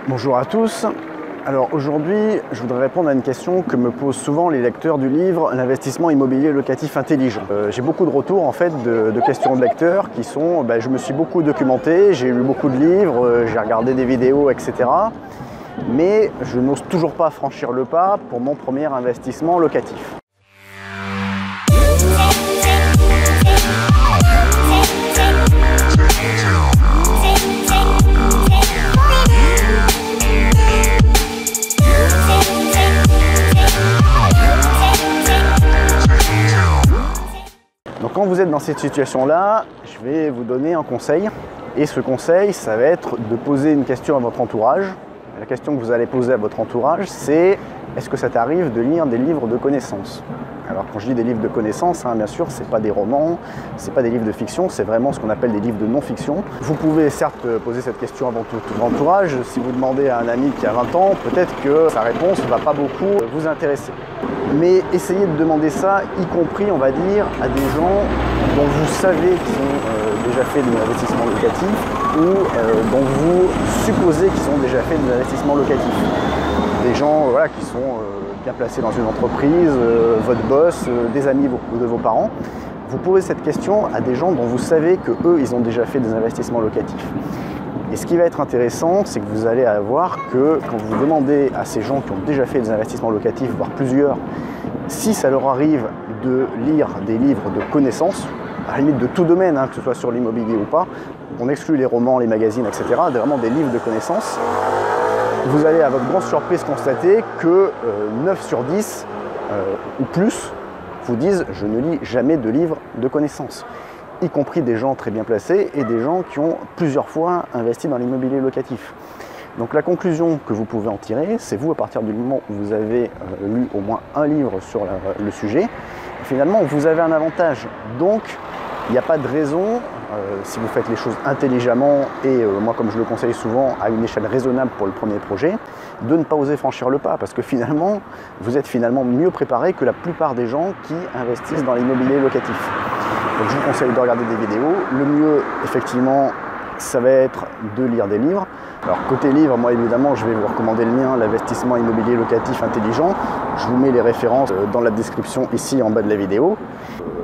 Bonjour à tous. Alors aujourd'hui, je voudrais répondre à une question que me posent souvent les lecteurs du livre L'investissement immobilier locatif intelligent. J'ai beaucoup de retours en fait de questions de lecteurs qui sont je me suis beaucoup documenté, j'ai lu beaucoup de livres, j'ai regardé des vidéos, etc. Mais je n'ose toujours pas franchir le pas pour mon premier investissement locatif. Donc quand vous êtes dans cette situation-là, je vais vous donner un conseil. Et ce conseil, ça va être de poser une question à votre entourage. La question que vous allez poser à votre entourage, c'est est-ce que ça t'arrive de lire des livres de connaissances? Alors quand je dis des livres de connaissances, bien sûr, c'est pas des romans, c'est pas des livres de fiction, c'est vraiment ce qu'on appelle des livres de non-fiction. Vous pouvez certes poser cette question à votre entourage. Si vous demandez à un ami qui a 20 ans, peut-être que sa réponse ne va pas beaucoup vous intéresser. Mais essayez de demander ça, y compris, on va dire, à des gens dont vous savez qu'ils ont déjà fait des investissements locatifs ou dont vous supposez qu'ils ont déjà fait des investissements locatifs. Des gens qui sont bien placés dans une entreprise, votre boss, des amis de vos parents. Vous posez cette question à des gens dont vous savez qu'eux, ils ont déjà fait des investissements locatifs. Et ce qui va être intéressant, c'est que vous allez voir que quand vous demandez à ces gens qui ont déjà fait des investissements locatifs, voire plusieurs, si ça leur arrive de lire des livres de connaissances, à la limite de tout domaine, que ce soit sur l'immobilier ou pas, on exclut les romans, les magazines, etc., vraiment des livres de connaissances, vous allez à votre grande surprise constater que 9 sur 10 ou plus vous disent « je ne lis jamais de livres de connaissances », y compris des gens très bien placés et des gens qui ont plusieurs fois investi dans l'immobilier locatif. Donc la conclusion que vous pouvez en tirer, c'est vous, à partir du moment où vous avez lu au moins un livre sur le sujet, finalement vous avez un avantage. Donc il n'y a pas de raison, si vous faites les choses intelligemment et moi comme je le conseille souvent à une échelle raisonnable pour le premier projet, de ne pas oser franchir le pas parce que finalement vous êtes mieux préparé que la plupart des gens qui investissent dans l'immobilier locatif. Donc je vous conseille de regarder des vidéos. Le mieux, effectivement, ça va être de lire des livres. Alors côté livre, moi évidemment, je vais vous recommander le mien, l'investissement immobilier locatif intelligent. Je vous mets les références dans la description ici en bas de la vidéo.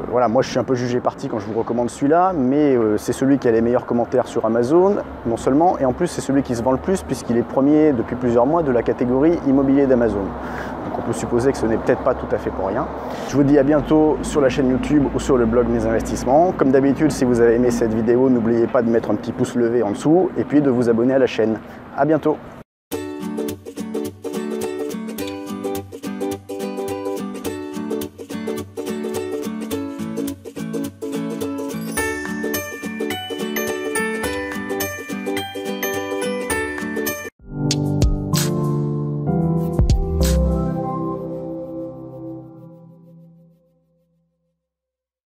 Voilà, moi je suis un peu jugé parti quand je vous recommande celui-là, mais c'est celui qui a les meilleurs commentaires sur Amazon, non seulement, et en plus c'est celui qui se vend le plus puisqu'il est premier depuis plusieurs mois de la catégorie immobilier d'Amazon. Donc on peut supposer que ce n'est peut-être pas tout à fait pour rien. Je vous dis à bientôt sur la chaîne YouTube ou sur le blog Mes Investissements. Comme d'habitude, si vous avez aimé cette vidéo, n'oubliez pas de mettre un petit pouce levé en dessous et puis de vous abonner à la chaîne. À bientôt.